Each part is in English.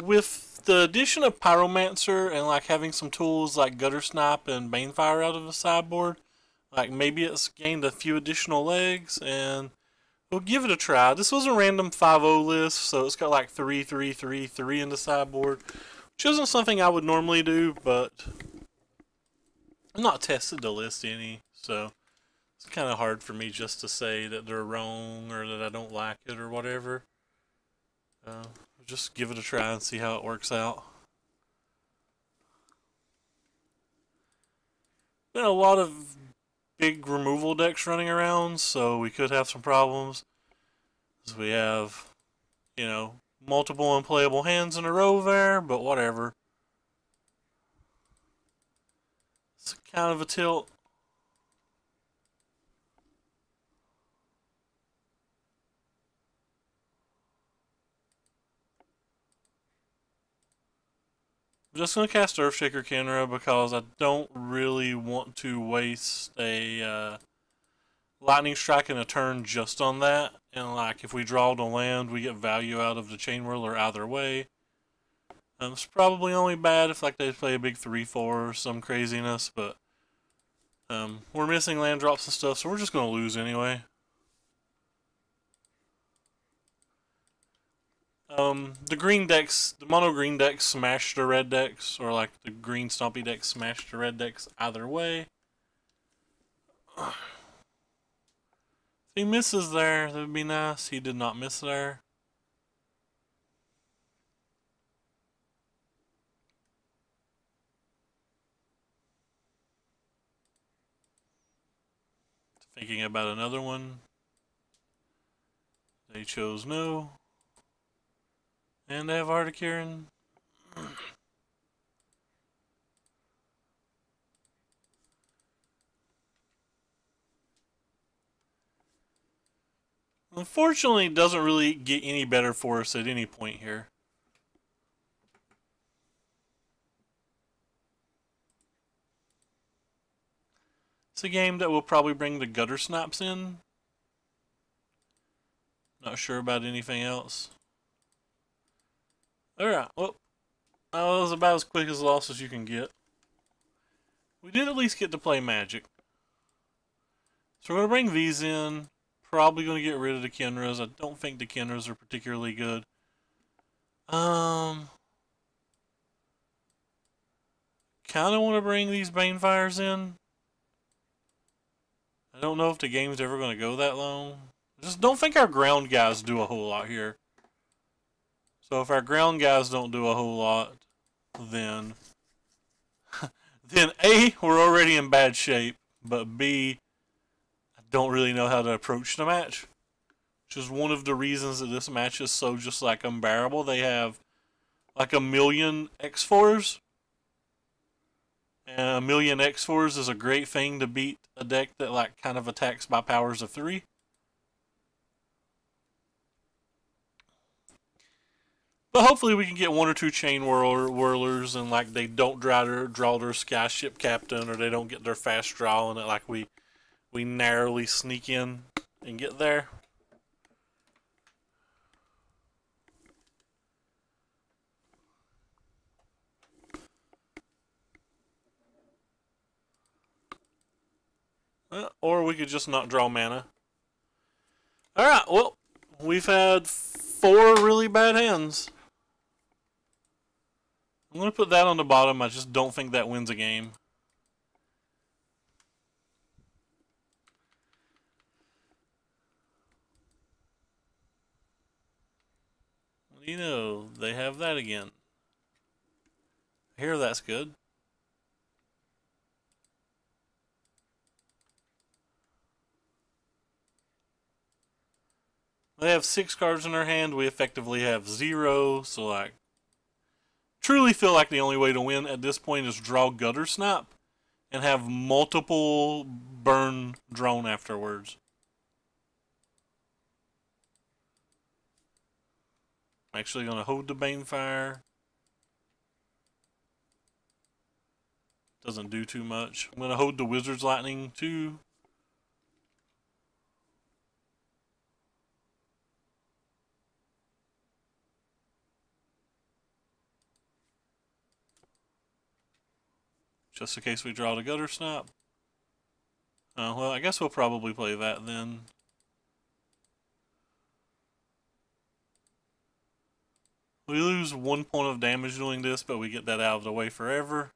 with the addition of Pyromancer and like having some tools like Gutter Snipe and Banefire out of the sideboard, like maybe it's gained a few additional legs, and we'll give it a try. This was a random 5-0 list, so it's got like 3, 3, 3, 3 in the sideboard, which isn't something I would normally do, but I've not tested the list any, so it's kind of hard for me just to say that they're wrong or that I don't like it or whatever. Just give it a try and see how it works out. Been a lot of big removal decks running around, so we could have some problems. As we have, you know, multiple unplayable hands in a row there, but whatever. It's kind of a tilt. I'm just going to cast Earthshaker Kenra because I don't really want to waste a Lightning Strike in a turn just on that. And like if we draw to land, we get value out of the Chain Whirler either way. It's probably only bad if like they play a big 3-4 or some craziness, but we're missing land drops and stuff, so we're just going to lose anyway. The green decks, the mono green decks smash the red decks, or like the green stompy decks smash the red decks either way. If he misses there, that would be nice. He did not miss there. Thinking about another one. They chose no. And they have Articurin. Unfortunately, it doesn't really get any better for us at any point here. It's a game that will probably bring the Gutter Snipes in. Not sure about anything else. Alright, well, that was about as quick as loss as you can get. We did at least get to play Magic. So we're going to bring these in. Probably going to get rid of the Kenras. I don't think the Kenras are particularly good. Kind of want to bring these Banefires in. I don't know if the game's ever going to go that long. I just don't think our ground guys do a whole lot here. So if our ground guys don't do a whole lot, then A, we're already in bad shape, but B, I don't really know how to approach the match. Which is one of the reasons that this match is so just like unbearable. They have like 1,000,000 X4s. And 1,000,000 X4s is a great thing to beat a deck that like kind of attacks by powers of 3. But hopefully we can get 1 or 2 Chain Whirlers and like they don't draw their Skyship Captain, or they don't get their fast draw, and like we narrowly sneak in and get there. Or we could just not draw mana. Alright, well, we've had 4 really bad hands. I'm going to put that on the bottom. I just don't think that wins a game. You know, they have that again. I hear that's good. They have 6 cards in their hand. We effectively have 0. So, like, truly feel like the only way to win at this point is draw Gutter Snipe and have multiple burn drawn afterwards. I'm actually going to hold the Banefire. Doesn't do too much. I'm going to hold the Wizard's Lightning too. just in case we draw the Gutter Snap. Well, I guess we'll probably play that then. We lose 1 point of damage doing this, but we get that out of the way forever.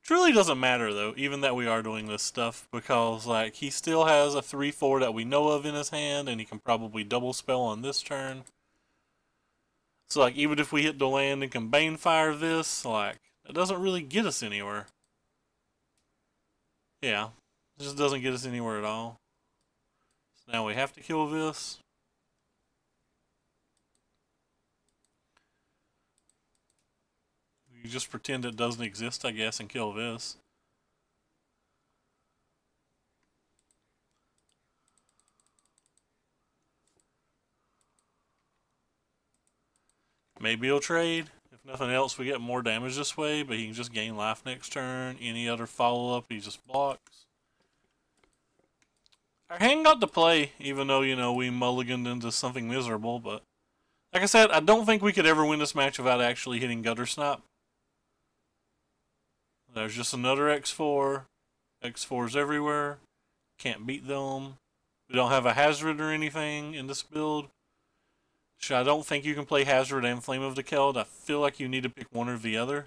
It really doesn't matter though, even that we are doing this stuff, because like he still has a 3/4 that we know of in his hand, and he can probably double spell on this turn. So like even if we hit the land and can Bane Fire this, like it doesn't really get us anywhere. Yeah, it just doesn't get us anywhere at all. So now we have to kill this. You just pretend it doesn't exist, I guess, and kill this. Maybe he'll trade. If nothing else, we get more damage this way, but he can just gain life next turn. Any other follow-up, he just blocks. Our hand got to play, even though, you know, we mulliganed into something miserable, but like I said, I don't think we could ever win this match without actually hitting Gutter Snap. There's just another X4. X4's everywhere. Can't beat them. We don't have a Hazard or anything in this build. So I don't think you can play Hazard and Flame of the Keld. I feel like you need to pick one or the other.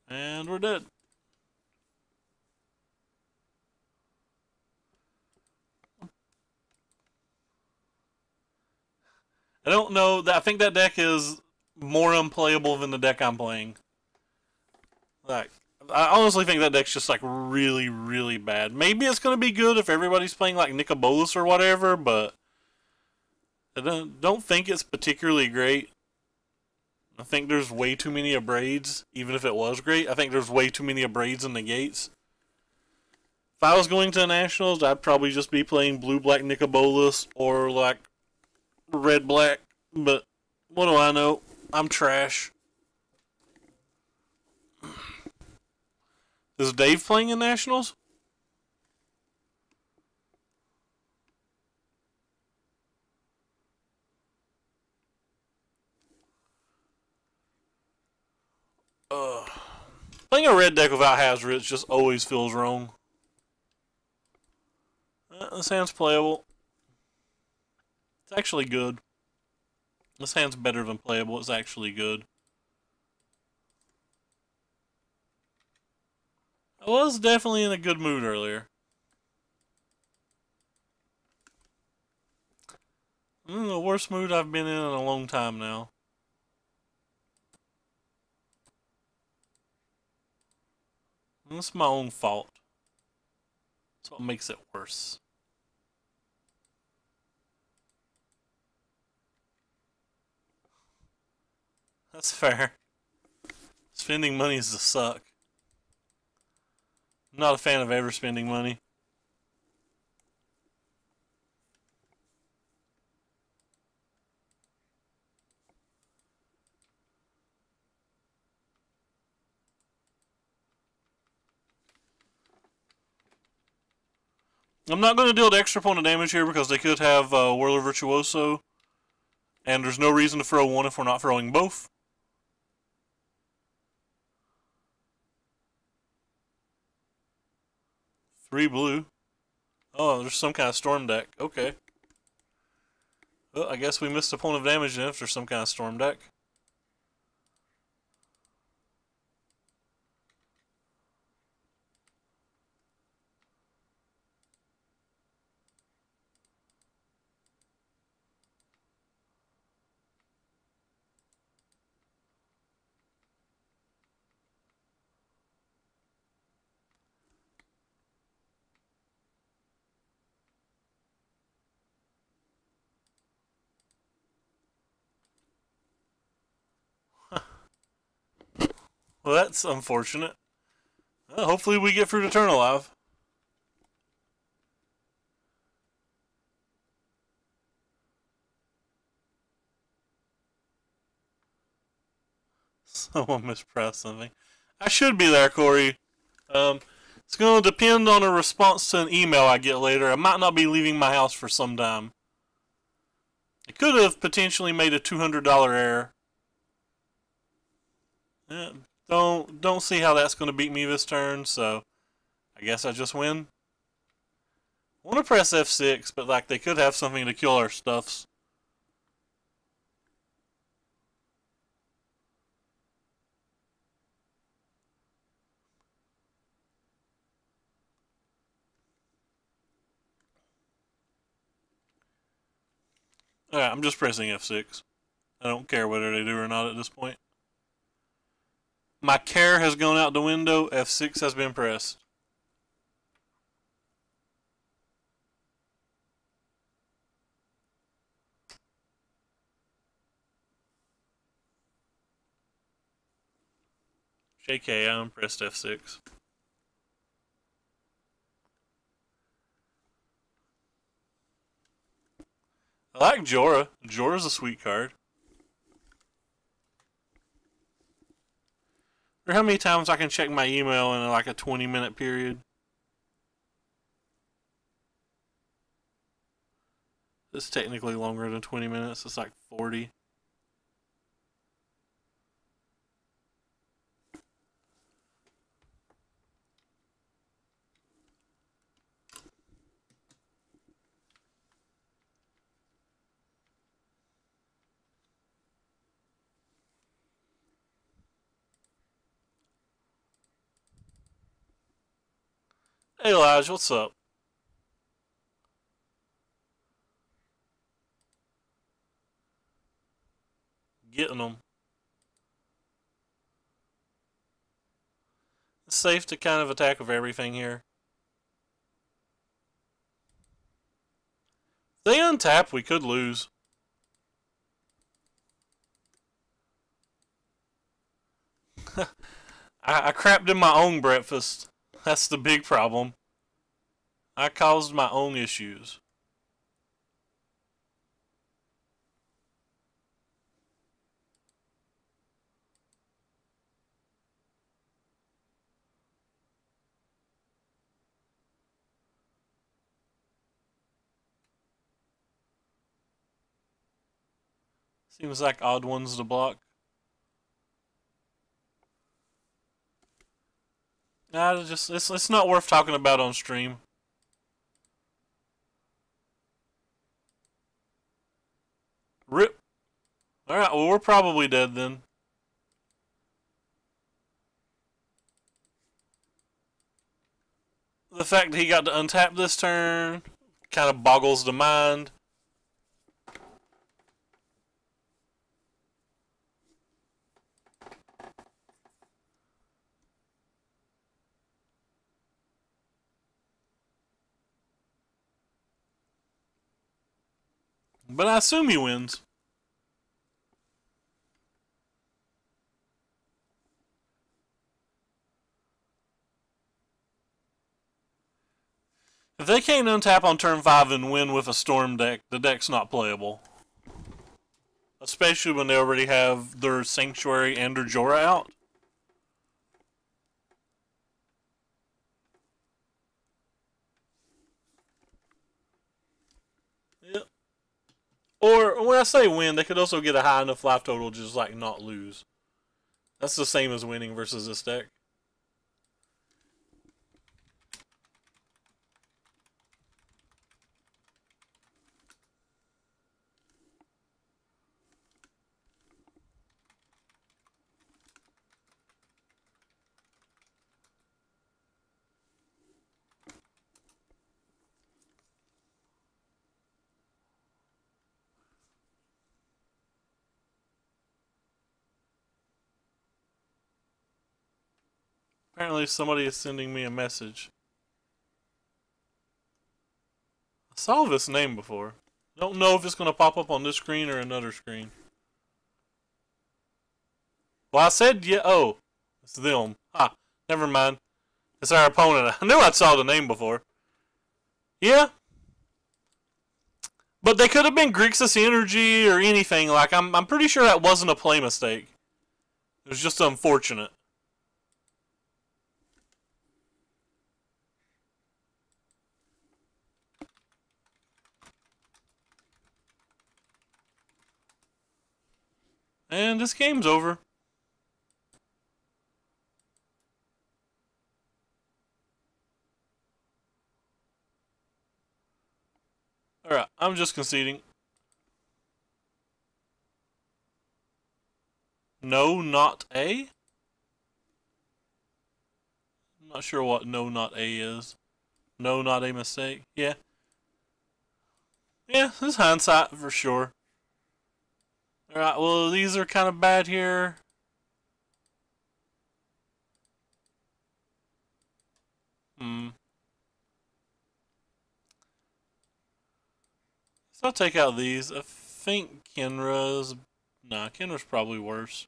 And we're dead. I don't know. I think that deck is more unplayable than the deck I'm playing. Like, I honestly think that deck's just like really, really bad. Maybe it's going to be good if everybody's playing like Nicobolus or whatever, but I don't think it's particularly great. I think there's way too many Abrades, even if it was great. I think there's way too many Abrades and Negates. If I was going to the Nationals, I'd probably just be playing Blue-Black Nicobolus or like Red-Black, but what do I know? I'm trash. Is Dave playing in Nationals? Playing a red deck without Hazard just always feels wrong. This hand's playable. It's actually good. This hand's better than playable. It's actually good. I was definitely in a good mood earlier. The worst mood I've been in a long time now. And it's my own fault. That's what makes it worse. That's fair. Spending money is a suck. I'm not a fan of ever spending money. I'm not going to deal the extra point of damage here because they could have Whirler Virtuoso. And there's no reason to throw one if we're not throwing both. Three blue. Oh, there's some kind of storm deck. Okay. Well, I guess we missed a point of damage then if there's some kind of storm deck. Well, that's unfortunate. Well, hopefully we get through the turn alive. Someone mispressed something. I should be there, Corey. It's going to depend on a response to an email I get later. I might not be leaving my house for some time. I could have potentially made a $200 error. Yeah, don't see how that's going to beat me this turn, so I guess I just win. I want to press F6, but like they could have something to kill our stuffs. Alright, I'm just pressing F6. I don't care whether they do or not at this point. My care has gone out the window. F6 has been pressed. JK, I unpressed F6. I like Jorah. Jorah's a sweet card. Or how many times I can check my email in like a 20-minute period? It's technically longer than 20 minutes. It's like 40. Hey Elijah, what's up? Getting them. It's safe to kind of attack with everything here. If they untap, we could lose. I crapped in my own breakfast. That's the big problem. I caused my own issues. Seems like odd ones to block. Nah, it's not worth talking about on stream. Rip. Alright, well we're probably dead then. The fact that he got to untap this turn kind of boggles the mind. But I assume he wins. If they can't untap on turn 5 and win with a storm deck, the deck's not playable. Especially when they already have their Sanctuary and their Jorah out. Yep. Or when I say win, they could also get a high enough life total just like not lose. That's the same as winning versus this deck. Apparently somebody is sending me a message. I saw this name before. Don't know if it's going to pop up on this screen or another screen. Well, I said, yeah, oh, it's them. Ah, never mind. It's our opponent. I knew I saw the name before. Yeah. But they could have been Grixis Energy or anything. Like, I'm pretty sure that wasn't a play mistake. It was just unfortunate. And this game's over. I'm just conceding. No, not A? I'm not sure what no, not A is. No, not a mistake. Yeah. Yeah, this is hindsight for sure. Alright, well, these are kind of bad here. So I'll take out these. I think Kenra's... Nah, Kenra's probably worse.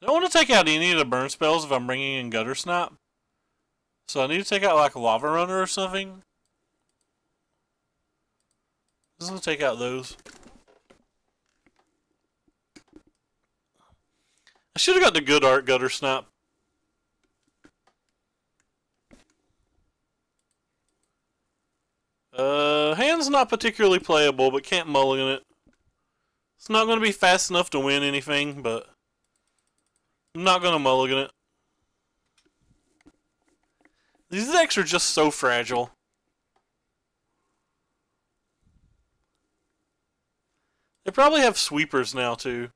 I don't want to take out any of the burn spells if I'm bringing in Gutter Snap. So I need to take out like Lava Runner or something. Just gonna take out those. I should have got the good art Gutter Snap. Hand's not particularly playable, but can't mulligan it. It's not going to be fast enough to win anything, but I'm not going to mulligan it. These decks are just so fragile. They probably have sweepers now, too.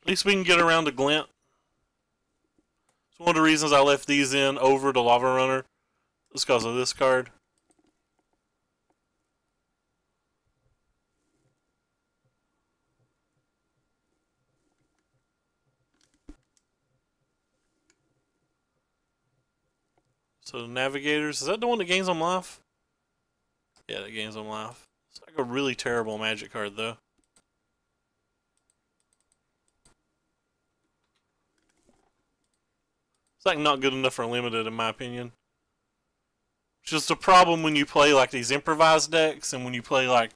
At least we can get around to Glint. It's one of the reasons I left these in over the Lava Runner. It's because of this card. So Navigators, is that the one that gains on life? Yeah, that gains on life. It's like a really terrible magic card, though. It's like not good enough for limited, in my opinion. It's just a problem when you play like these improvised decks and when you play like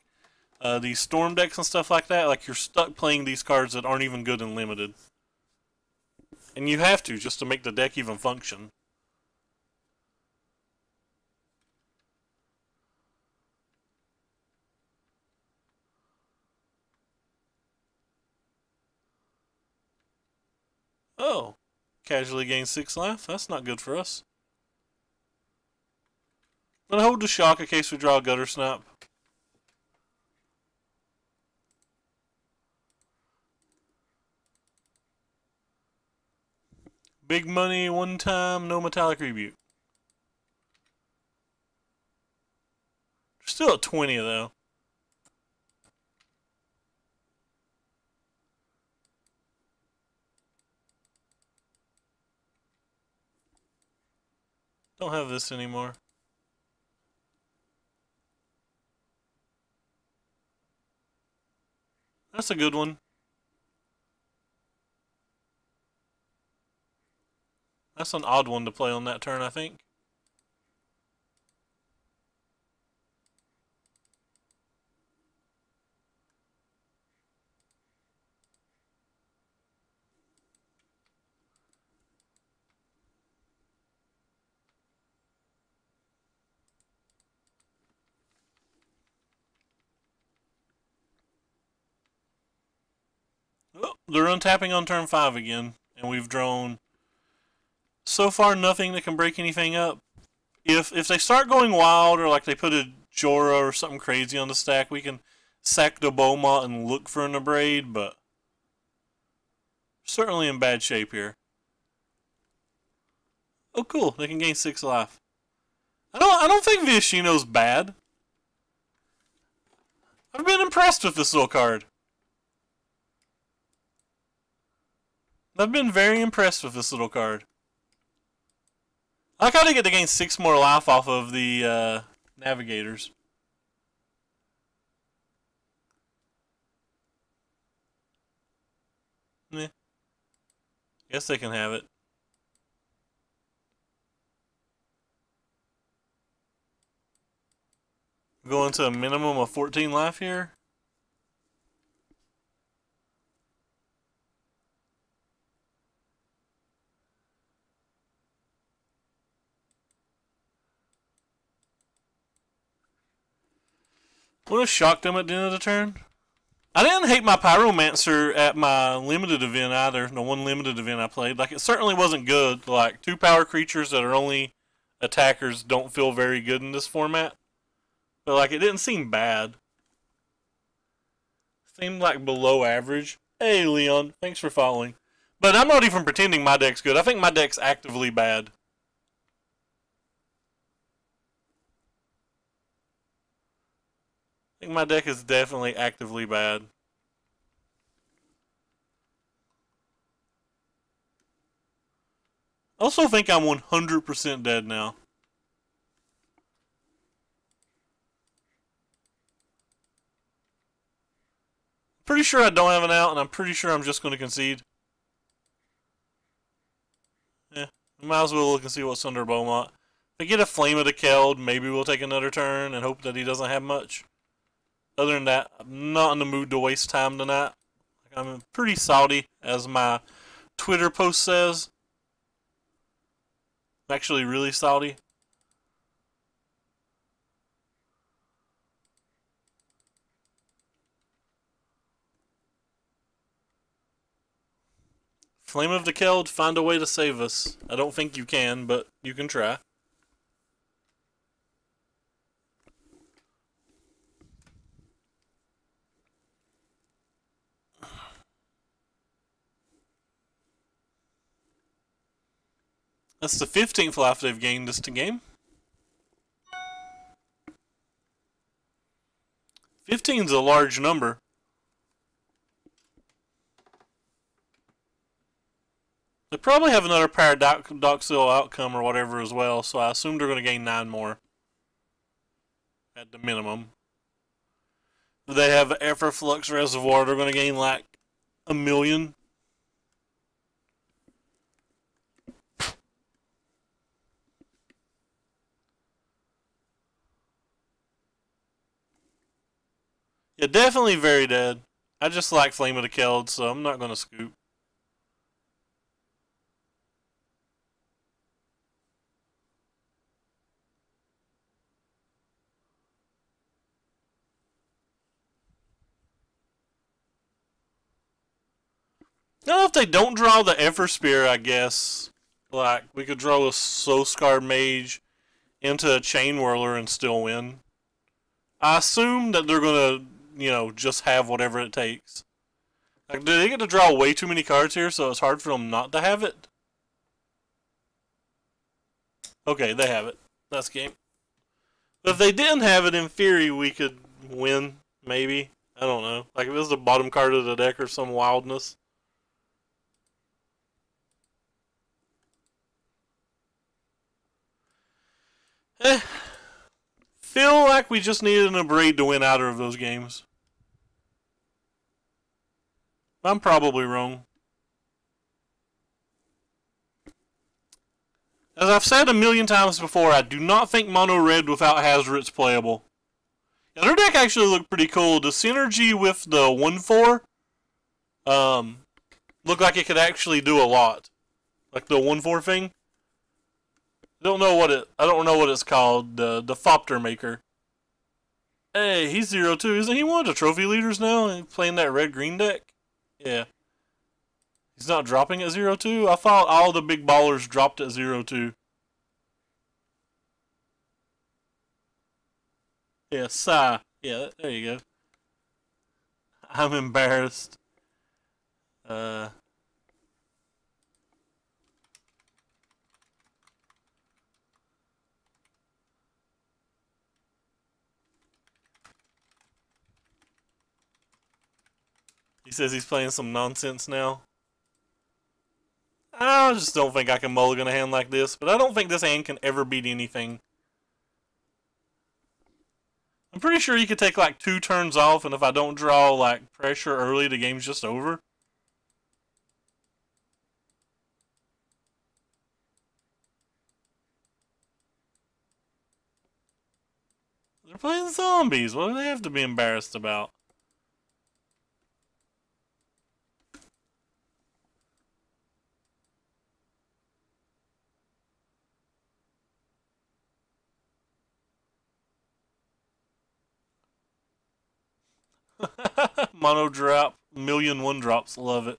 these storm decks and stuff like that. Like you're stuck playing these cards that aren't even good in limited. And you have to just to make the deck even function. Oh. Casually gain 6 life. That's not good for us. I'm gonna hold the shock in case we draw a Gutter Snap. Big money one time, no metallic rebuke. Still at 20 though. Don't have this anymore. That's a good one. That's an odd one to play on that turn, I think. Oh, they're untapping on turn 5 again, and we've drawn so far nothing that can break anything up. If they start going wild or like they put a Jorah or something crazy on the stack, we can sack the Beaumont and look for an Abrade, but certainly in bad shape here. Oh cool, they can gain 6 life. I don't think Vishino's bad. I've been impressed with this little card. I've been very impressed with this little card. I like how they get to gain 6 more life off of the Navigators. Meh. Guess they can have it. Going to a minimum of 14 life here. Would have shocked them at the end of the turn. I didn't hate my Pyromancer at my limited event either. The one limited event I played. Like, it certainly wasn't good. Like, 2 power creatures that are only attackers don't feel very good in this format. But, like, it didn't seem bad. Seemed like below average. Hey, Leon. Thanks for following. But I'm not even pretending my deck's good. I think my deck's actively bad. I think my deck is definitely actively bad. I also think I'm 100% dead now. Pretty sure I don't have an out, and I'm pretty sure I'm just going to concede. Yeah, might as well look and see what's under Beaumont. If I get a Flame of the Keld, maybe we'll take another turn and hope that he doesn't have much. Other than that, I'm not in the mood to waste time tonight. I'm pretty salty, as my Twitter post says. I'm actually really salty. Flame of the Keld, find a way to save us. I don't think you can, but you can try. That's the 15th life they've gained this game. 15's a large number. They probably have another paradoxical outcome or whatever as well, so I assume they're going to gain 9 more. At the minimum. If they have Everflux Reservoir, they're going to gain like 1,000,000. Yeah, definitely very dead. I just like Flame of the Keld, so I'm not going to scoop. Now, if they don't draw the Everspear, I guess, like, we could draw a Soul Scar Mage into a Chain Whirler and still win. I assume that they're going to, just have whatever it takes. Like, do they get to draw way too many cards here, so it's hard for them not to have it? Okay, they have it. That's game. But if they didn't have it, in theory, we could win, maybe. I don't know. Like, if it was the bottom card of the deck or some wildness. Feel like we just needed an Abrade to win either of those games. I'm probably wrong. As I've said a million times before, I do not think Mono Red without Hazoret's playable. Yeah, their deck actually looked pretty cool. The synergy with the 1/4 looked like it could actually do a lot. Like the 1/4 thing. I don't know what it's called. The Thopter Maker. Hey, he's 0-2. Isn't he one of the trophy leaders now? Playing that red-green deck? Yeah. He's not dropping at 0-2? I thought all the big ballers dropped at 0-2. Yeah, sigh. Yeah, there you go. I'm embarrassed. He says he's playing some nonsense now. I just don't think I can mulligan a hand like this, but I don't think this hand can ever beat anything. I'm pretty sure you could take like 2 turns off, and if I don't draw like pressure early, the game's just over. They're playing zombies. What do they have to be embarrassed about? Mono drop, million one drops, love it.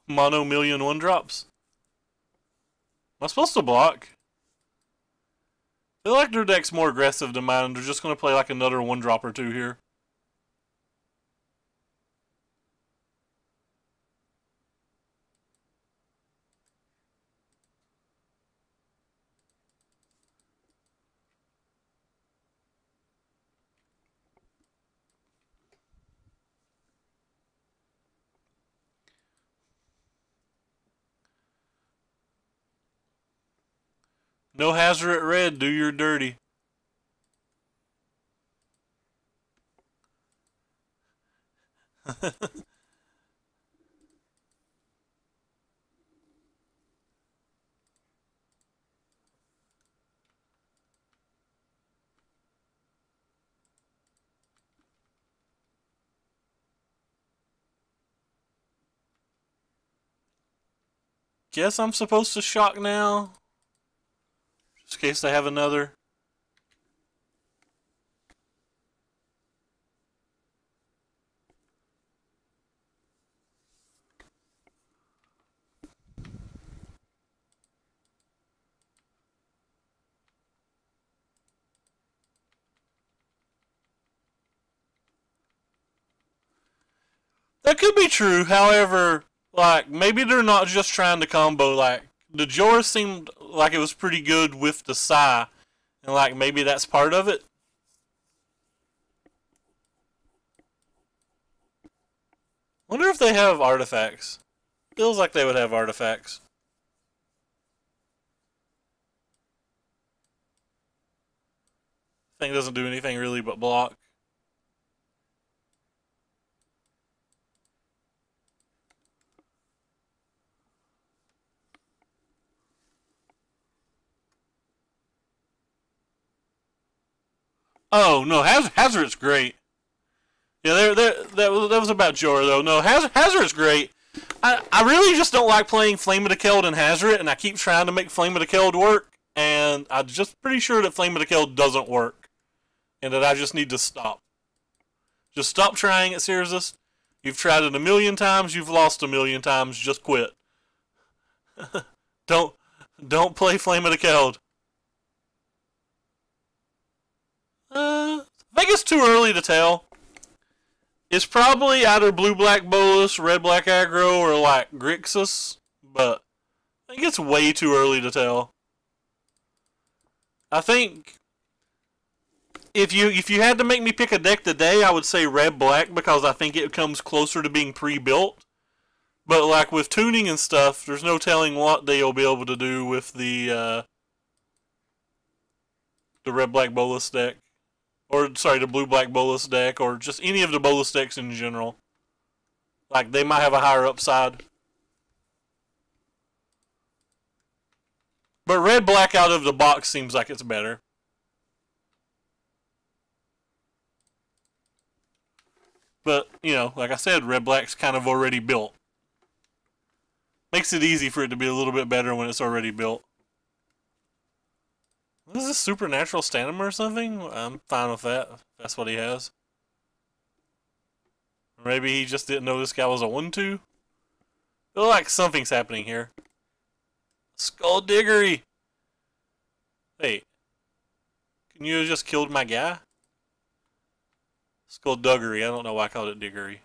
Mono million one drops. Am I supposed to block? I feel like their deck's more aggressive than mine. They're just going to play like another one drop or two here. No hazard at red, do your dirty. Guess I'm supposed to shock now. Just in case they have another. That could be true, however, like, maybe they're not just trying to combo, like, the Jorah seemed like it was pretty good with the Sai, and like, maybe that's part of it. Wonder if they have artifacts. Feels like they would have artifacts. Thing doesn't do anything really but block. Oh no, Hazard's great. Yeah, that was about Jorah though. No, Hazard's great. I really just don't like playing Flame of the Keld and Hazard, and I keep trying to make Flame of the Keld work, and I'm just pretty sure that Flame of the Keld doesn't work, and that I just need to stop. Just stop trying it, Sirius. You've tried it a million times, you've lost a million times, just quit. don't play Flame of the Keld. I think it's too early to tell. It's probably either blue-black bolus, red-black aggro, or like Grixis, but I think it's way too early to tell. I think if you had to make me pick a deck today, I would say red-black because I think it comes closer to being pre-built. But like with tuning and stuff, there's no telling what they'll be able to do with the red-black bolus deck. Or, sorry, the blue-black bolus deck, or just any of the bolus decks in general. Like, they might have a higher upside. But red-black out of the box seems like it's better. But, you know, like I said, red-black's kind of already built. Makes it easy for it to be a little bit better when it's already built. What is this, supernatural stamina or something? I'm fine with that. If that's what he has. Or maybe he just didn't know this guy was a 1-2. Feel like something's happening here. Skullduggery! Wait. Can you have just killed my guy? Skullduggery. I don't know why I called it diggery.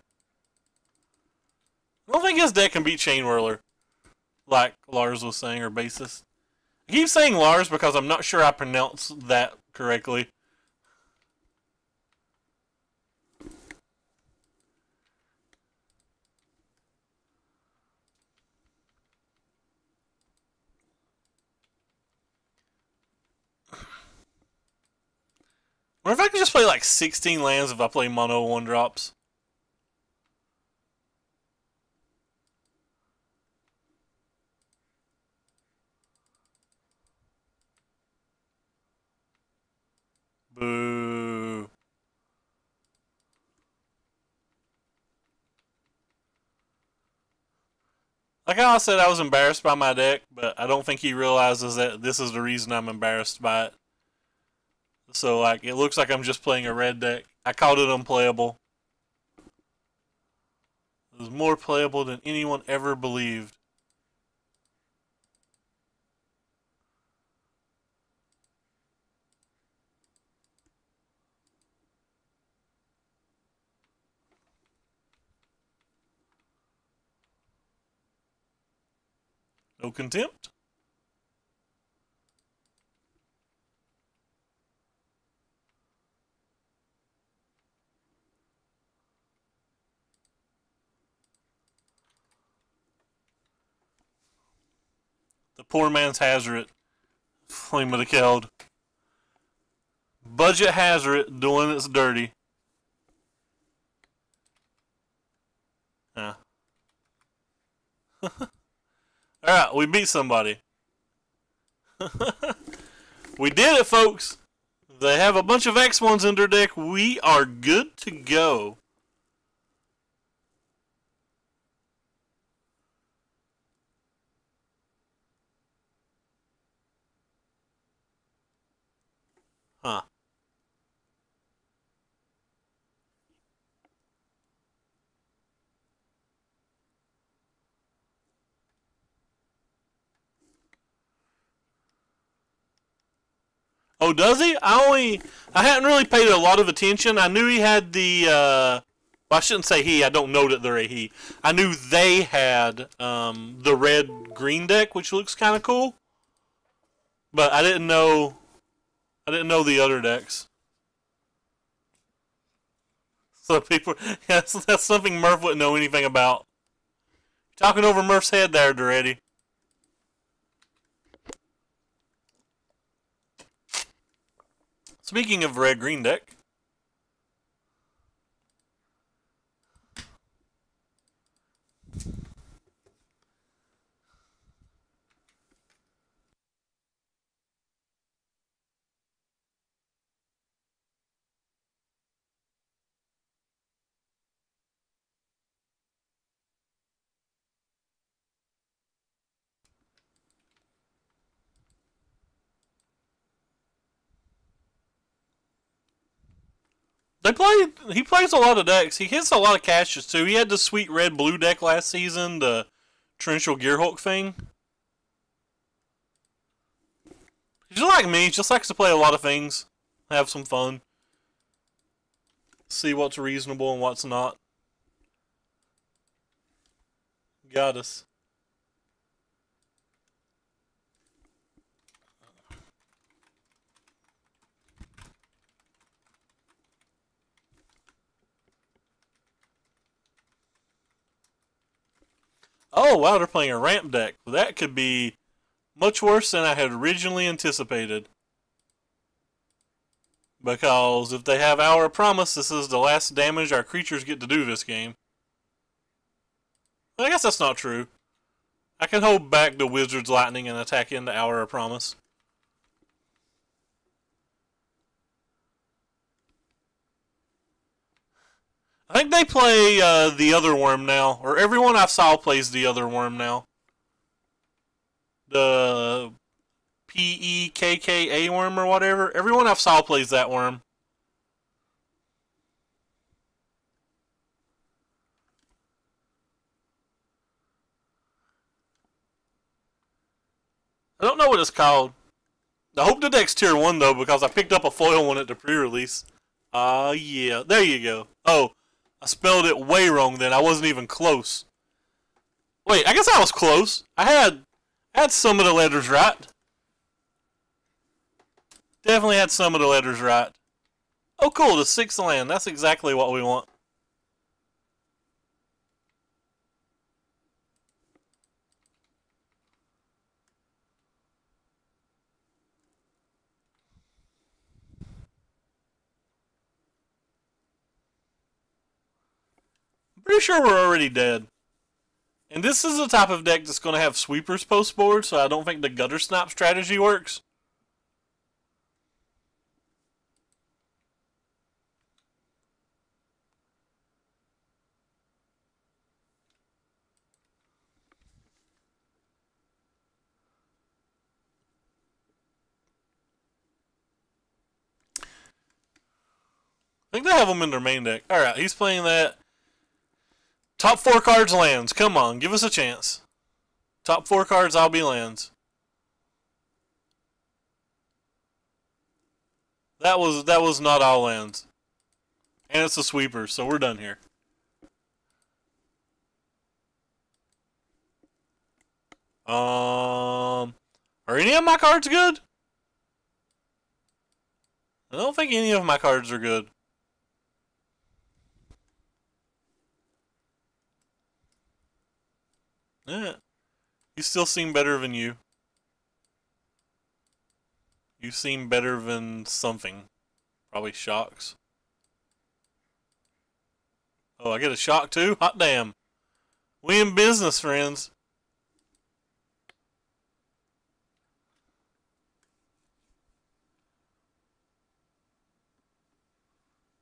I don't think his deck can beat Chain Whirler. Like Lars was saying, or Basis. I keep saying Lars because I'm not sure I pronounced that correctly. Or if I could just play like 16 lands if I play mono 1-drops. Boo. Like how I said, I was embarrassed by my deck, but I don't think he realizes that this is the reason I'm embarrassed by it. So, like, it looks like I'm just playing a red deck. I called it unplayable. It was more playable than anyone ever believed. No contempt? The poor man's Hazard. Flame of the Keld. Budget Hazard doing its dirty. Yeah. Alright, we beat somebody. We did it, folks. They have a bunch of X1s in their deck. We are good to go. Huh. Oh, does he? I hadn't really paid a lot of attention. I knew he had the, well, I shouldn't say he, I don't know that they're a he. I knew they had, the red-green deck, which looks kind of cool. But I didn't know the other decks. So people, that's something Murph wouldn't know anything about. Talking over Murph's head there, Duretti. Speaking of red-green deck. He plays a lot of decks. He hits a lot of caches too. He had the sweet red-blue deck last season, the Torrential Gearhulk thing. He's just like me. He just likes to play a lot of things. Have some fun. See what's reasonable and what's not. Got us. Oh, wow, they're playing a ramp deck. Well, that could be much worse than I had originally anticipated. Because if they have Hour of Promise, this is the last damage our creatures get to do this game. I guess that's not true. I can hold back the Wizard's Lightning and attack into Hour of Promise. I think they play the other worm now. Or everyone I saw plays the other worm now. The PEKKA worm or whatever. Everyone I've saw plays that worm. I don't know what it's called. I hope the deck's tier 1 though, because I picked up a foil one at the pre-release. Yeah. There you go. Oh, I spelled it way wrong then. I wasn't even close. Wait, I guess I was close. I had some of the letters right. Definitely had some of the letters right. Oh cool, the 6th land. That's exactly what we want. I'm pretty sure we're already dead. And this is the type of deck that's going to have sweepers post board, so I don't think the gutter snap strategy works. think they have them in their main deck. Alright, he's playing that. Top 4 cards lands. Come on, give us a chance. Top 4 cards, I'll be lands. That was not all lands. And it's a sweeper, so we're done here. Are any of my cards good? I don't think any of my cards are good. Yeah. You still seem better than you. You seem better than something. Probably shocks. Oh, I get a shock too? Hot damn. We in business, friends.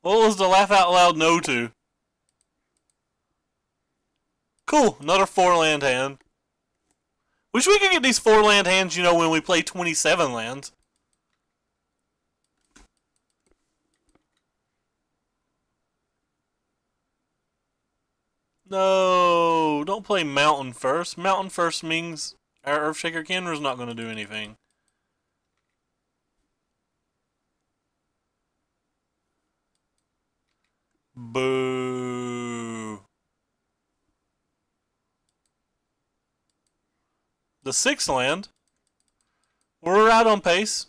What was the laugh out loud no to? Cool, another 4-land hand. Wish we could get these 4-land hands, you know, when we play 27 lands. No, don't play Mountain first. Mountain first means our Earthshaker Kenra's not going to do anything. Boo. The 6th land. We're right on pace.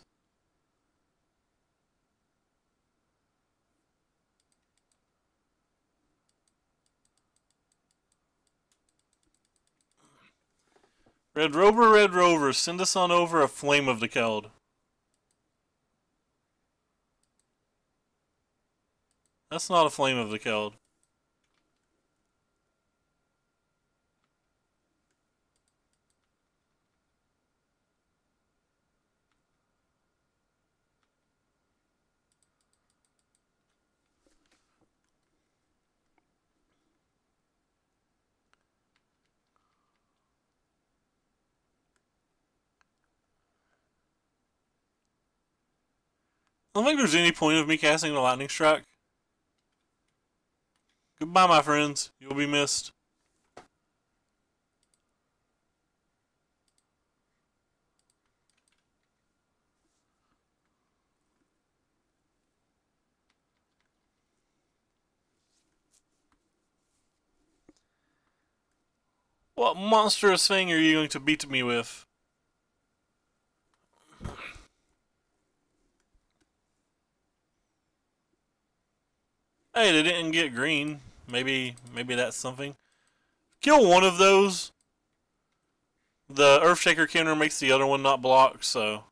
Red Rover, send us on over a Flame of the Keld. That's not a Flame of the Keld. I don't think there's any point of me casting the Lightning Strike. Goodbye, my friends. You'll be missed. What monstrous thing are you going to beat me with? Hey, they didn't get green. Maybe that's something. Kill one of those. The Earthshaker Kenra makes the other one not block, so.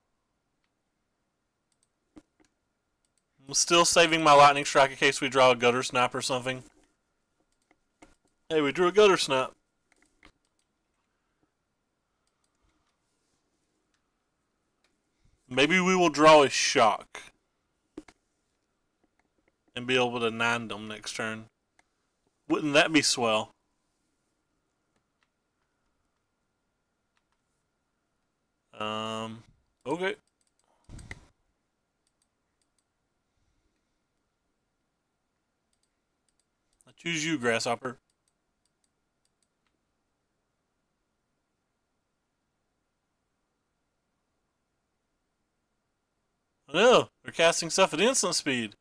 I'm still saving my Lightning Strike in case we draw a Gutter Snap or something. Hey, we drew a Gutter Snap. Maybe we will draw a Shock. And be able to 9 them next turn. Wouldn't that be swell? Okay. I choose you, Grasshopper. I know, they're casting stuff at instant speed.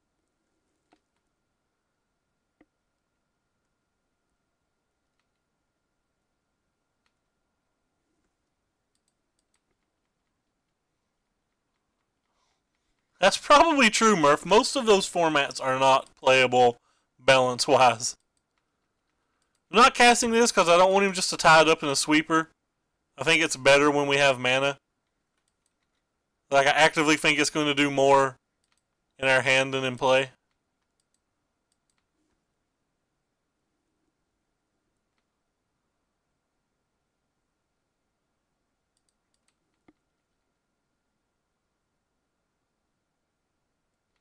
That's probably true, Murph. Most of those formats are not playable balance-wise. I'm not casting this because I don't want him just to tie it up in a sweeper. I think it's better when we have mana. Like, I actively think it's going to do more in our hand than in play.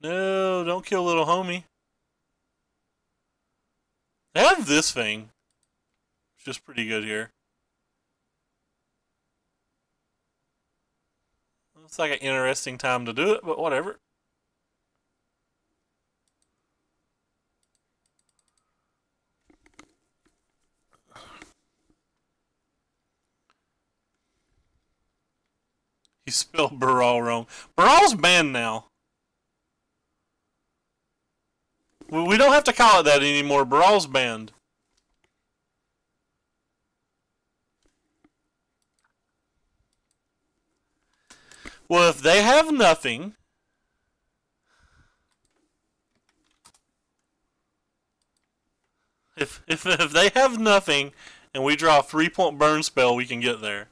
No, don't kill little homie. They have this thing. It's just pretty good here. It's like an interesting time to do it, but whatever. You spelled Baral wrong. Baral's banned now. We don't have to call it that anymore. Baral's banned. Well, if they have nothing... If they have nothing and we draw a 3-point burn spell, we can get there.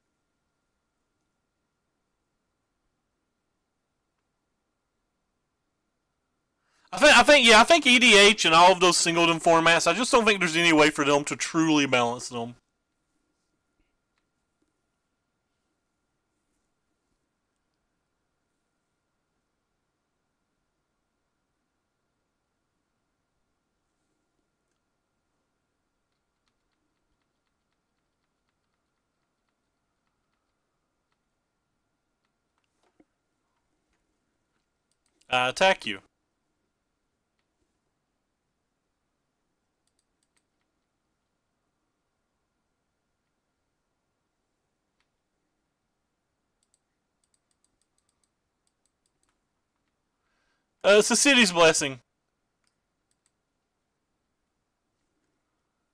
I think EDH and all of those singleton formats, I just don't think there's any way for them to truly balance them. Attack you. It's the city's blessing.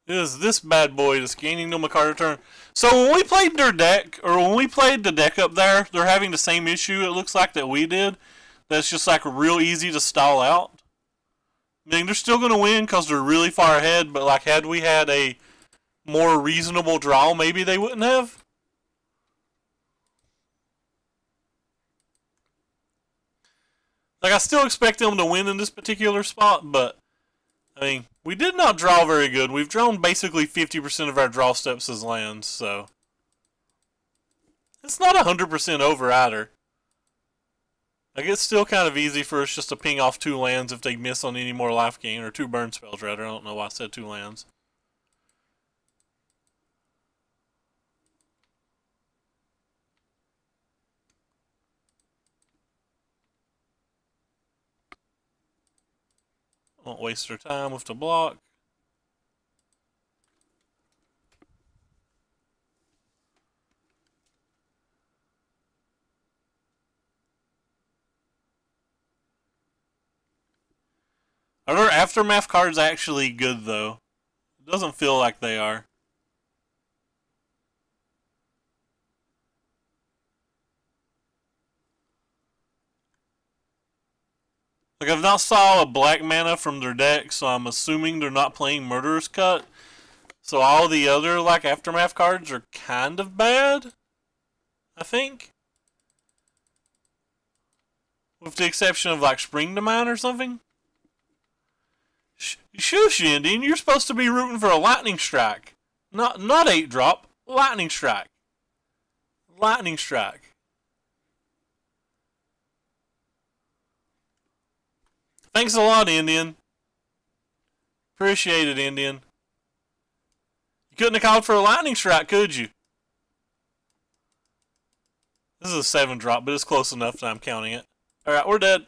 It is this bad boy that's gaining them a card a turn. So when we played their deck, or when we played the deck up there, they're having the same issue, it looks like, that we did. That's just like real easy to stall out. I mean, they're still going to win because they're really far ahead, but like had we had a more reasonable draw, maybe they wouldn't have. Like, I still expect them to win in this particular spot, but, I mean, we did not draw very good. We've drawn basically 50% of our draw steps as lands, so. It's not 100% over either. Like, it's still kind of easy for us just to ping off 2 lands if they miss on any more life gain, or 2 burn spells, rather. I don't know why I said 2 lands. Won't waste our time with the block. Are their Aftermath cards actually good, though? It doesn't feel like they are. Like, I've not saw a black mana from their deck, so I'm assuming they're not playing Murderous Cut. So all the other, like, Aftermath cards are kind of bad, I think. With the exception of, like, Spring Mine or something. Shush, Indian, you're supposed to be rooting for a Lightning Strike. Not 8-drop, Lightning Strike. Lightning Strike. Thanks a lot, Indian. Appreciate it, Indian. You couldn't have called for a Lightning Strike, could you? This is a 7-drop, but it's close enough that I'm counting it. Alright, we're dead.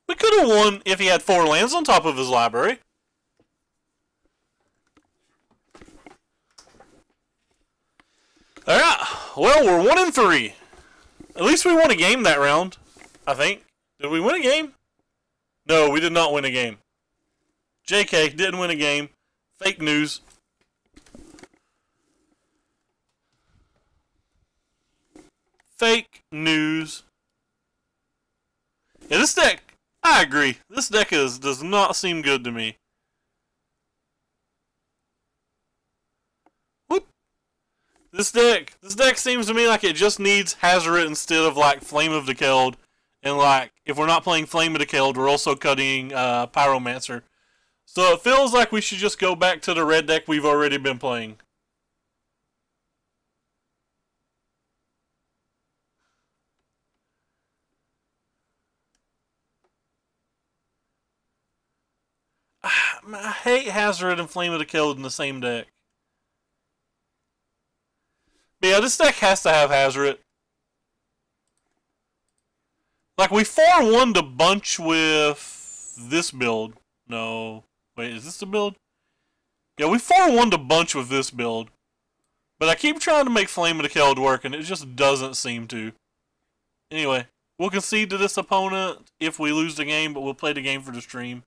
We could have won if he had 4 lands on top of his library. Alright, well, we're 1-3. At least we won a game that round, I think. Did we win a game? No, we did not win a game. JK, didn't win a game. Fake news. Fake news. Yeah, this deck, I agree. This deck does not seem good to me. What? This deck seems to me like it just needs Hazoret instead of like Flame of the Keld. And like, if we're not playing Flame of the Keld, we're also cutting Pyromancer. So it feels like we should just go back to the red deck we've already been playing. I hate Hazoret and Flame of the Keld in the same deck. But yeah, this deck has to have Hazoret. Like, we 4-1'd a bunch with with this build. No. Wait, is this the build? Yeah, we 4-1'd a bunch with this build. But I keep trying to make Flame of the Keld work, and it just doesn't seem to. Anyway, we'll concede to this opponent if we lose the game, but we'll play the game for the stream.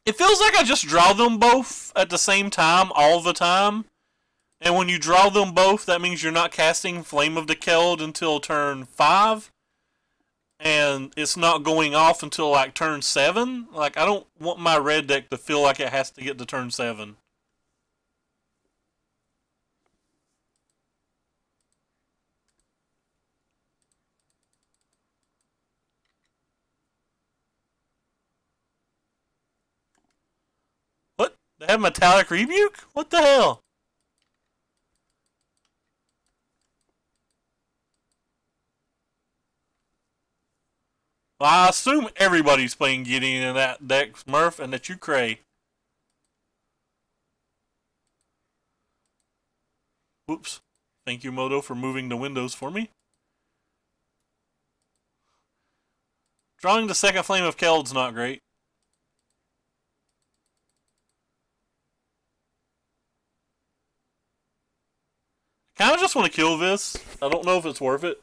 It feels like I just draw them both at the same time all the time. And when you draw them both, that means you're not casting Flame of the Keld until turn 5. And it's not going off until like turn 7. Like, I don't want my red deck to feel like it has to get to turn 7. What? They have Metallic Rebuke? What the hell? Well, I assume everybody's playing Gideon in that deck, Smurf, and that you cray. Whoops. Thank you, Moto, for moving the windows for me. Drawing the second Flame of Keld's not great. I kind of just want to kill this. I don't know if it's worth it.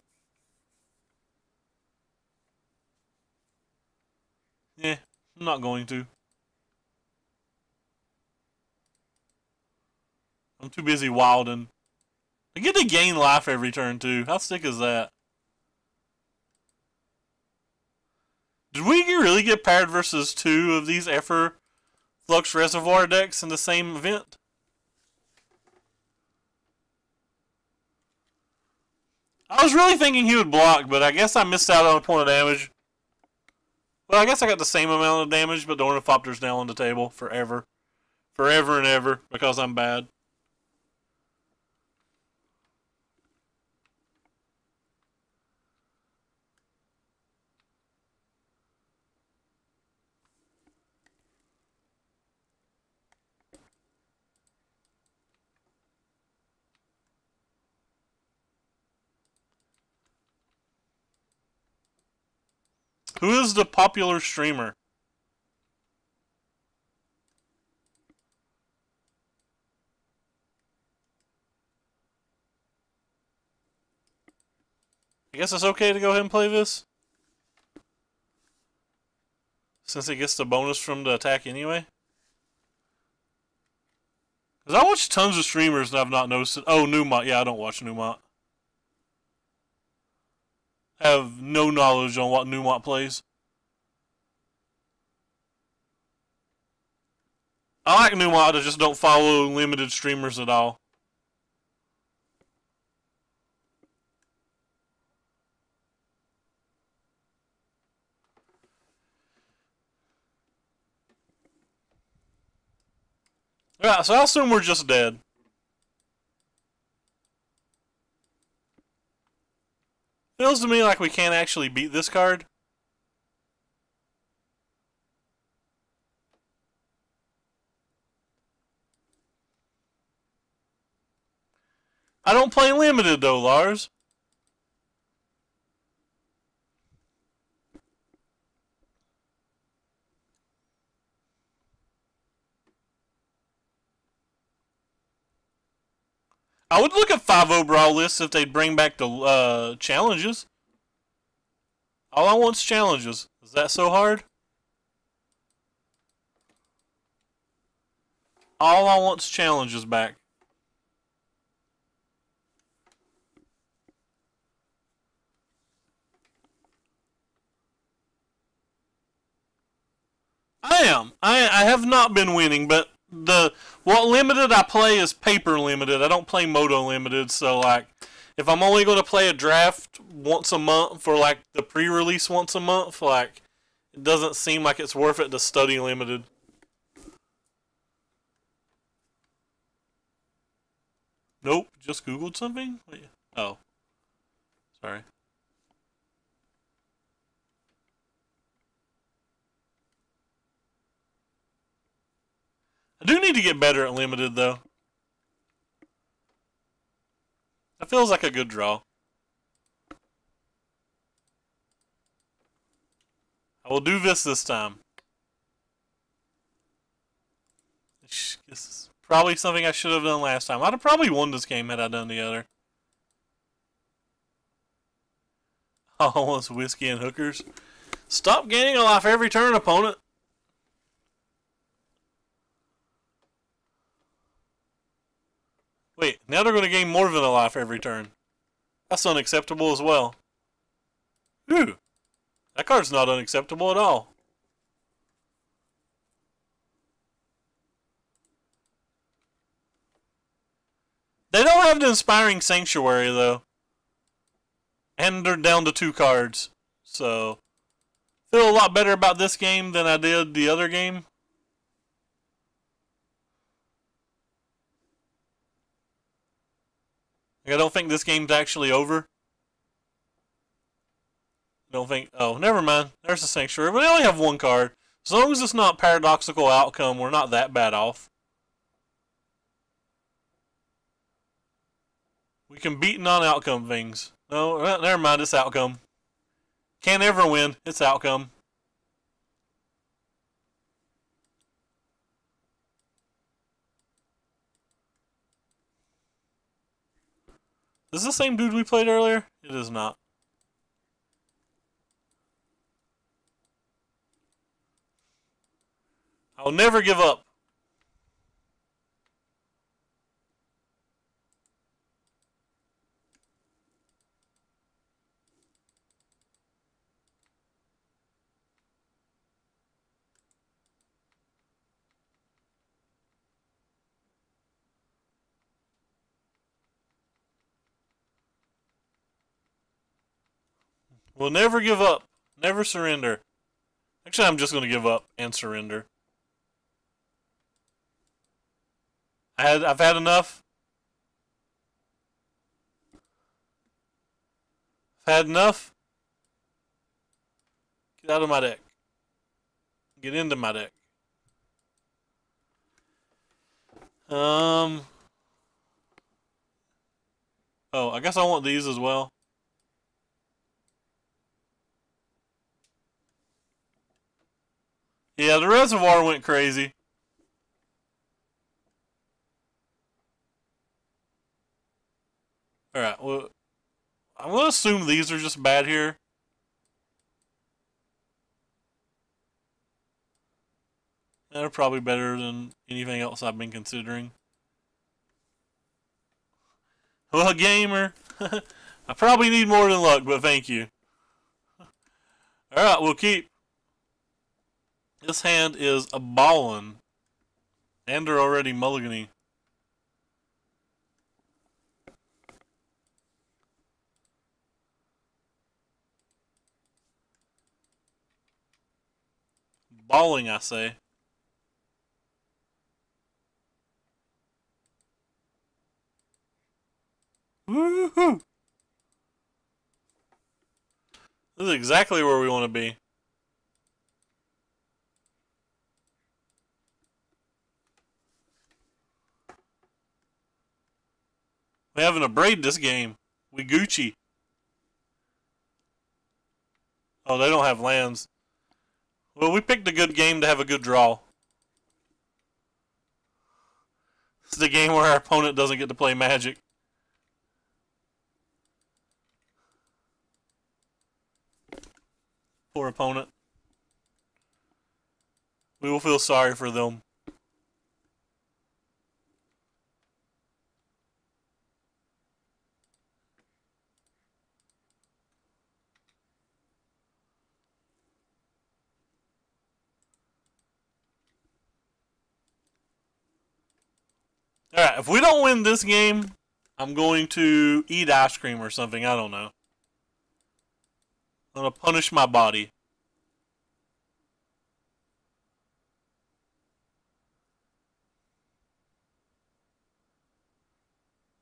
Yeah, I'm not going to. I'm too busy wilding. I get to gain life every turn, too. How sick is that? Did we really get paired versus 2 of these Effer Flux Reservoir decks in the same event? I was really thinking he would block, but I guess I missed out on a point of damage. Well, I guess I got the same amount of damage, but the Ornithopter's now on the table forever. Forever and ever, because I'm bad. Who is the popular streamer? I guess it's okay to go ahead and play this. Since it gets the bonus from the attack anyway. Because I watch tons of streamers and I've not noticed it. Oh, Newmont. Yeah, I don't watch Newmont. I have no knowledge on what Newmont plays. I like Newmont, I just don't follow limited streamers at all. Yeah, so I assume we're just dead. Feels to me like we can't actually beat this card. I don't play limited though, Lars. I would look at 5-0 Brawl lists if they'd bring back the challenges. All I want's challenges. Is that so hard? All I want's challenges back. I am. I have not been winning, but what limited I play is paper limited. I don't play Moto limited, so like if I'm only going to play a draft once a month or like the pre-release once a month, like it doesn't seem like it's worth it to study limited. Nope, just Googled something? Wait. Oh. Sorry. I do need to get better at limited, though. That feels like a good draw. I will do this time. This is probably something I should have done last time. I'd have probably won this game had I done the other. Oh, it's whiskey and hookers. Stop gaining a life every turn, opponent. Wait, now they're going to gain more than a life every turn. That's unacceptable as well. Ooh, that card's not unacceptable at all. They don't have the Inspiring Sanctuary, though. And they're down to 2 cards. So, feel a lot better about this game than I did the other game. I don't think this game's actually over. Don't think... Oh, never mind. There's the Sanctuary. But they only have 1 card. As long as it's not Paradoxical Outcome, we're not that bad off. We can beat non-outcome things. No, never mind. It's outcome. Can't ever win. It's outcome. Is this the same dude we played earlier? It is not. I'll never give up. We'll never give up. Never surrender. Actually, I'm just going to give up and surrender. I've had enough. I've had enough. Get out of my deck. Get into my deck. Oh, I guess I want these as well. Yeah, the reservoir went crazy. Alright, well, I'm going to assume these are just bad here. They're probably better than anything else I've been considering. Well, gamer, I probably need more than luck, but thank you. Alright, we'll keep. This hand is a ballin'. And they're already mulligany. Balling, I say. Woohoo! This is exactly where we want to be. We having a braid this game. We Gucci. Oh, they don't have lands. Well, we picked a good game to have a good draw. It's the game where our opponent doesn't get to play Magic. Poor opponent. We will feel sorry for them. Alright, if we don't win this game, I'm going to eat ice cream or something. I don't know. I'm going to punish my body.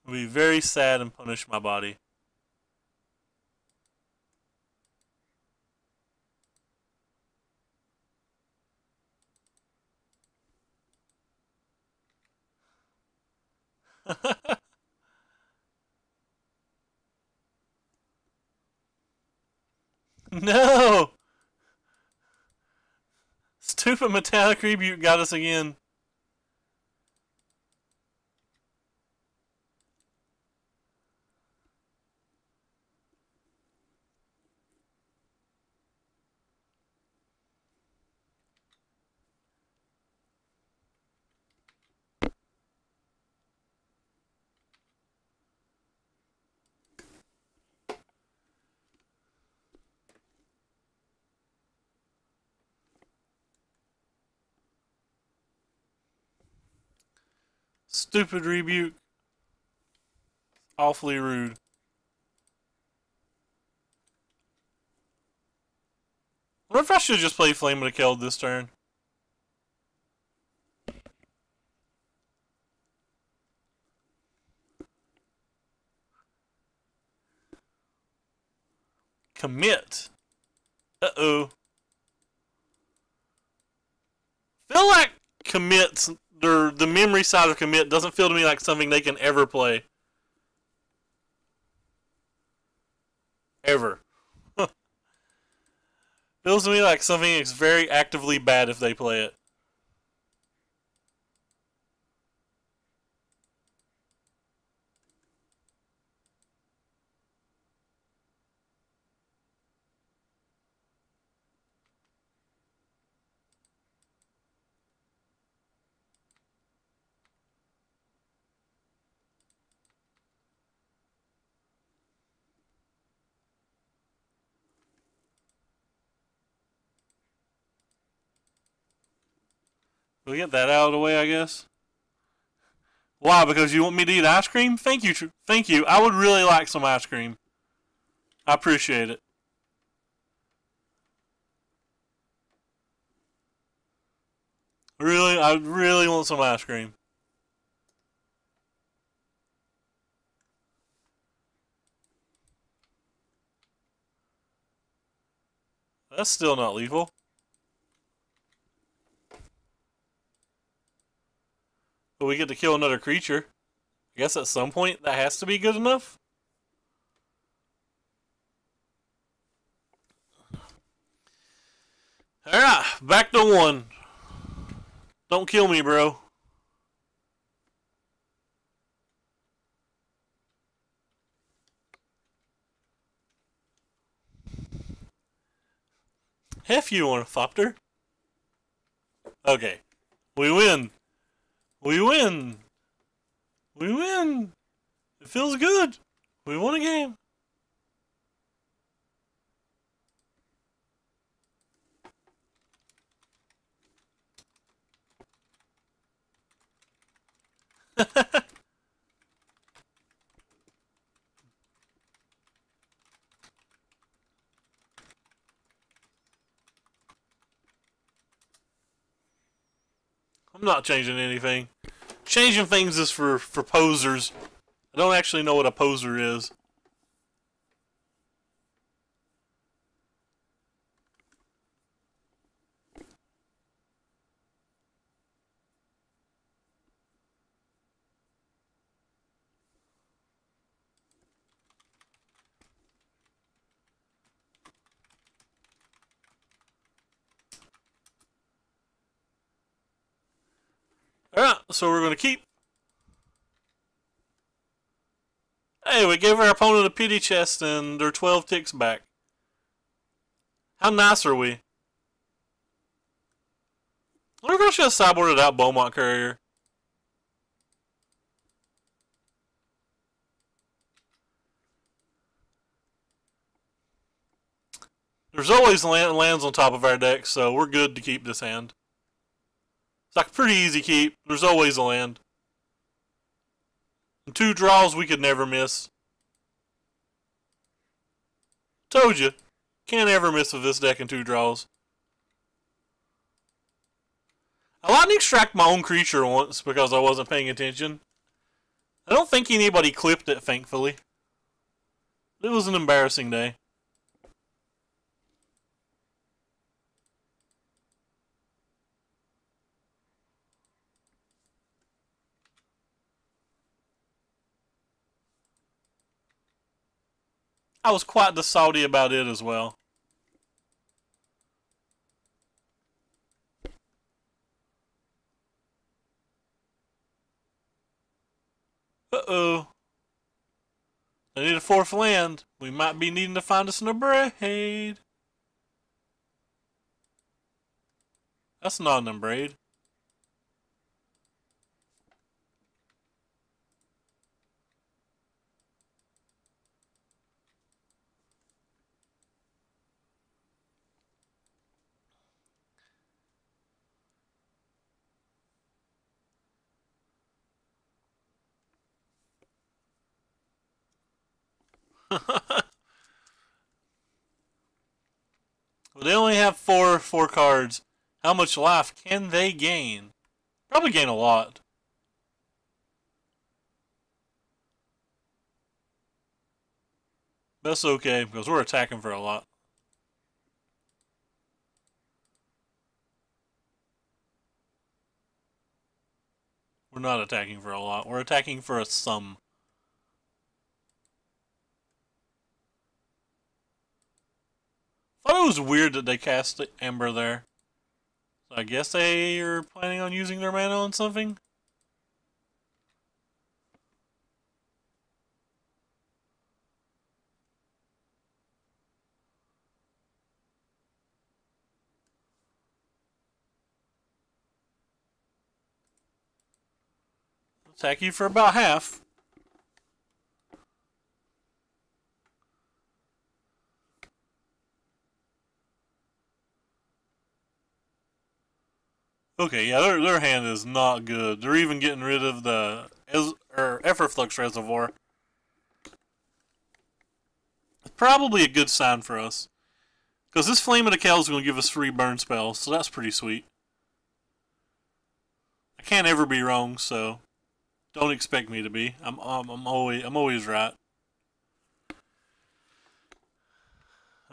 I'll be very sad and punish my body. No! Stupid metallic rebuke got us again. Stupid rebuke. Awfully rude. I wonder if I should just play Flame of the Keld this turn. Commit. Uh-oh. Feel like commits, the memory side of commit doesn't feel to me like something they can ever play. Ever. Feels to me like something is very actively bad if they play it. We get that out of the way, I guess. Why? Because you want me to eat ice cream? Thank you. Thank you. I would really like some ice cream. I appreciate it. Really, I really want some ice cream. That's still not lethal. But we get to kill another creature. I guess at some point that has to be good enough. Alright, back to 1. Don't kill me, bro. F you, Ornithopter. Okay. We win. We win. We win. It feels good. We won a game. I'm not changing anything. Changing things is for posers. I don't actually know what a poser is. Alright, so we're going to keep. Hey, we gave our opponent a pity chest and they're 12 ticks back. How nice are we? I wonder if I should have sideboarded out Beaumont Courier. There's always lands on top of our deck, so we're good to keep this hand. It's like a pretty easy keep. There's always a land. And 2 draws we could never miss. Told you. Can't ever miss with this deck in 2 draws. I lightning strike my own creature once because I wasn't paying attention. I don't think anybody clipped it, thankfully. It was an embarrassing day. I was quite salty about it as well. Uh-oh. I need a fourth land. We might be needing to find us an abrade. That's not an abrade. Well, they only have four cards. How much life can they gain? Probably gain a lot. That's okay, because we're attacking for a lot. We're not attacking for a lot. We're attacking for a sum. Thought it was weird that they cast the Ember there. So I guess they are planning on using their mana on something? Attack you for about half. Okay, yeah, their hand is not good. They're even getting rid of the Efferflux Reservoir. It's probably a good sign for us. Because this Flame of the Kell is going to give us 3 burn spells, so that's pretty sweet. I can't ever be wrong, so don't expect me to be. I'm always right.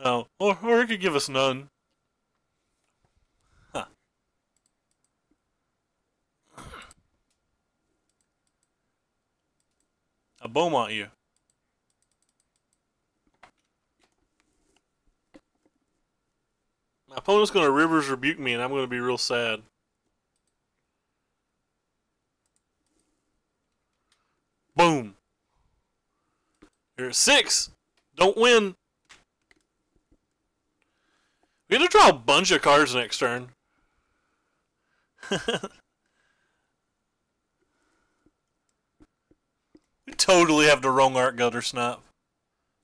Oh, or it could give us none. Huh. I Beaumont you. My opponent's going to Rivers Rebuke me, and I'm going to be real sad. Boom. You're at 6. Don't win. We had to draw a bunch of cards next turn. We totally have the wrong art gutter snap.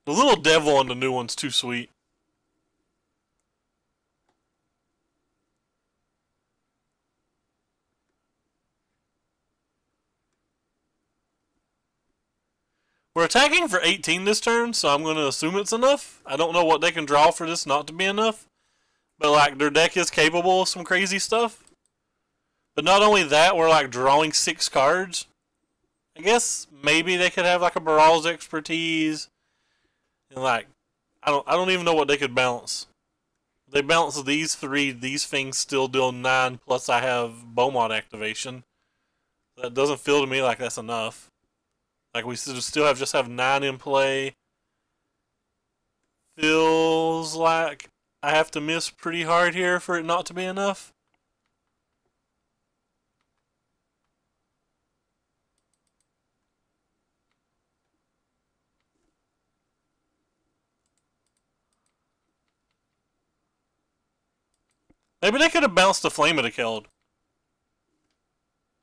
The little devil on the new one's too sweet. We're attacking for 18 this turn, so I'm going to assume it's enough. I don't know what they can draw for this not to be enough. But, like, their deck is capable of some crazy stuff. But not only that, we're, like, drawing 6 cards. I guess maybe they could have, like, a Baral's Expertise. And, like, I don't even know what they could bounce. They bounce these 3, these things still deal 9, plus I have Beaumont activation. That doesn't feel to me like that's enough. Like, we still just have 9 in play. Feels like I have to miss pretty hard here for it not to be enough. Maybe they could have bounced the Flame of the Keld.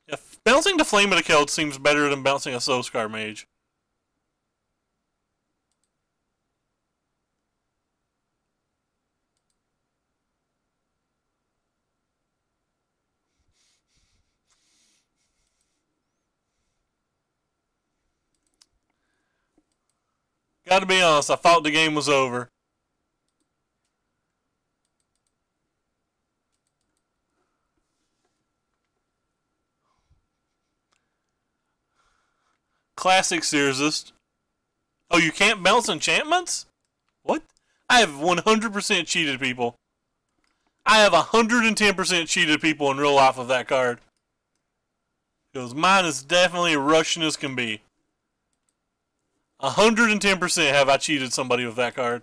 Yeah, bouncing the Flame of the Keld seems better than bouncing a Soulscar Mage. Gotta be honest, I thought the game was over. Classic Searsist. Oh, you can't bounce enchantments? What? I have 100% cheated people. I have 110% cheated people in real life of that card. Because mine is definitely Russian as can be. 110% have I cheated somebody with that card.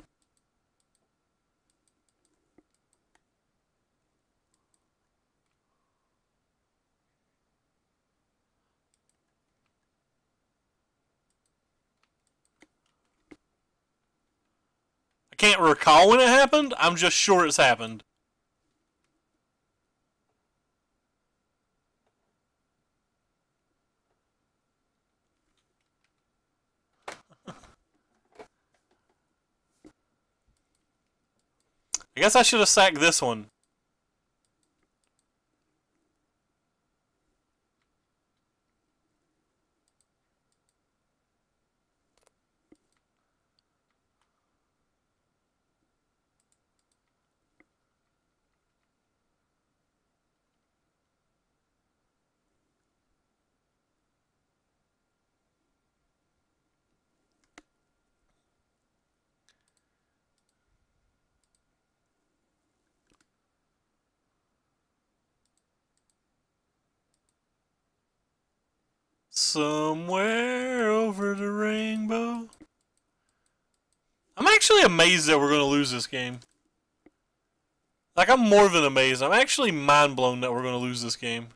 can't recall when it happened. I'm just sure it's happened. I guess I should have sacked this one. Somewhere over the rainbow. I'm actually amazed that we're going to lose this game. Like, I'm more than amazed. I'm actually mind blown that we're going to lose this game.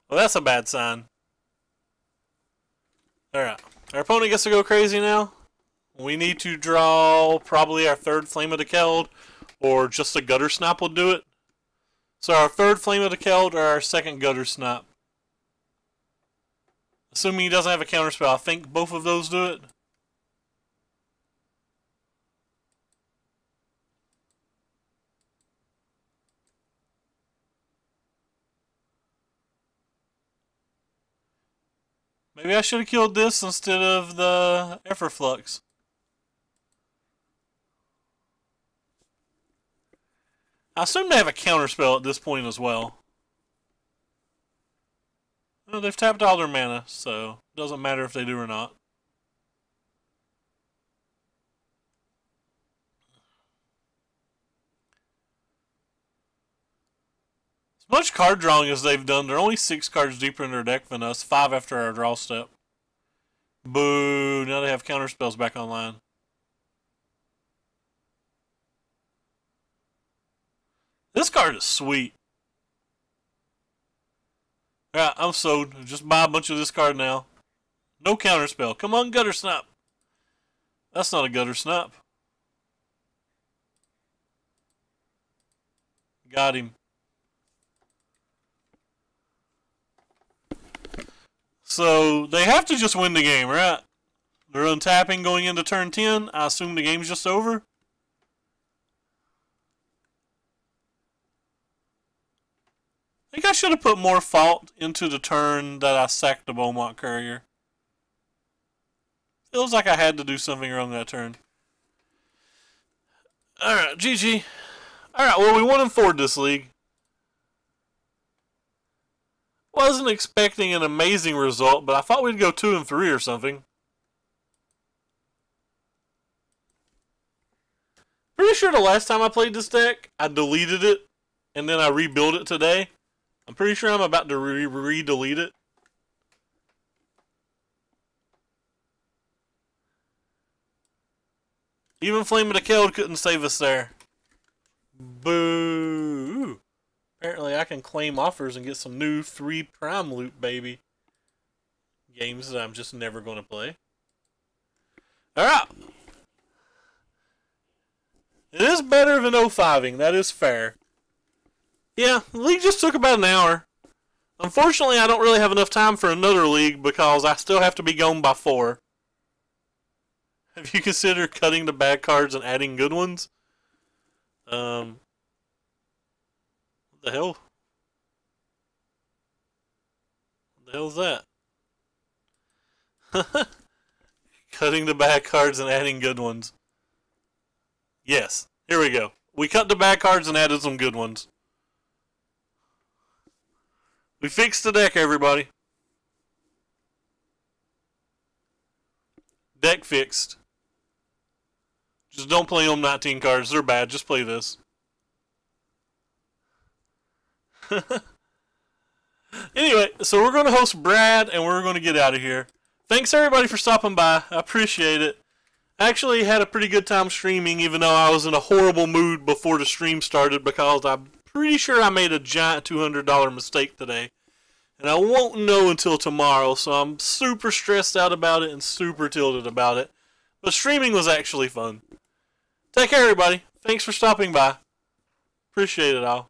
Well, that's a bad sign. Alright. Our opponent gets to go crazy now. We need to draw probably our third Flame of the Keld, or just a Gutter Snap will do it. So our third Flame of the Keld or our second Gutter Snap. Assuming he doesn't have a counterspell, I think both of those do it. Maybe I should have killed this instead of the Efferflux. I assume they have a counterspell at this point as well. Well, they've tapped all their mana, so it doesn't matter if they do or not. As much card drawing as they've done, they're only 6 cards deeper in their deck than us, 5 after our draw step. Boo, now they have counterspells back online. This card is sweet. Yeah, I'm sold. Just buy a bunch of this card now. No counterspell. Come on, Gutter Snap. That's not a Gutter Snap. Got him. So, they have to just win the game, right? They're untapping going into turn 10. I assume the game's just over. I think I should have put more thought into the turn that I sacked the Beaumont Courier. Feels like I had to do something wrong that turn. Alright, GG. Alright, well, we won in Ford this league. Wasn't expecting an amazing result, but I thought we'd go 2 and 3 or something. Pretty sure the last time I played this deck, I deleted it, and then I rebuilt it today. I'm pretty sure I'm about to re-delete it. Even Flame of the Keld couldn't save us there. Boo! Apparently I can claim offers and get some new 3 prime loot, baby. Games that I'm just never going to play. Alright! It is better than 05ing, that is fair. Yeah, the league just took about an hour. Unfortunately, I don't really have enough time for another league because I still have to be gone by 4. Have you considered cutting the bad cards and adding good ones? What the hell? What the hell is that? Cutting the bad cards and adding good ones. Yes, here we go. We cut the bad cards and added some good ones. We fixed the deck, everybody. Deck fixed. Just don't play M19 cards. They're bad. Just play this. Anyway, so we're going to host Brad, and we're going to get out of here. Thanks, everybody, for stopping by. I appreciate it. I actually had a pretty good time streaming, even though I was in a horrible mood before the stream started, because I'm pretty sure I made a giant $200 mistake today. And I won't know until tomorrow, so I'm super stressed out about it and super tilted about it. But streaming was actually fun. Take care, everybody. Thanks for stopping by. Appreciate it all.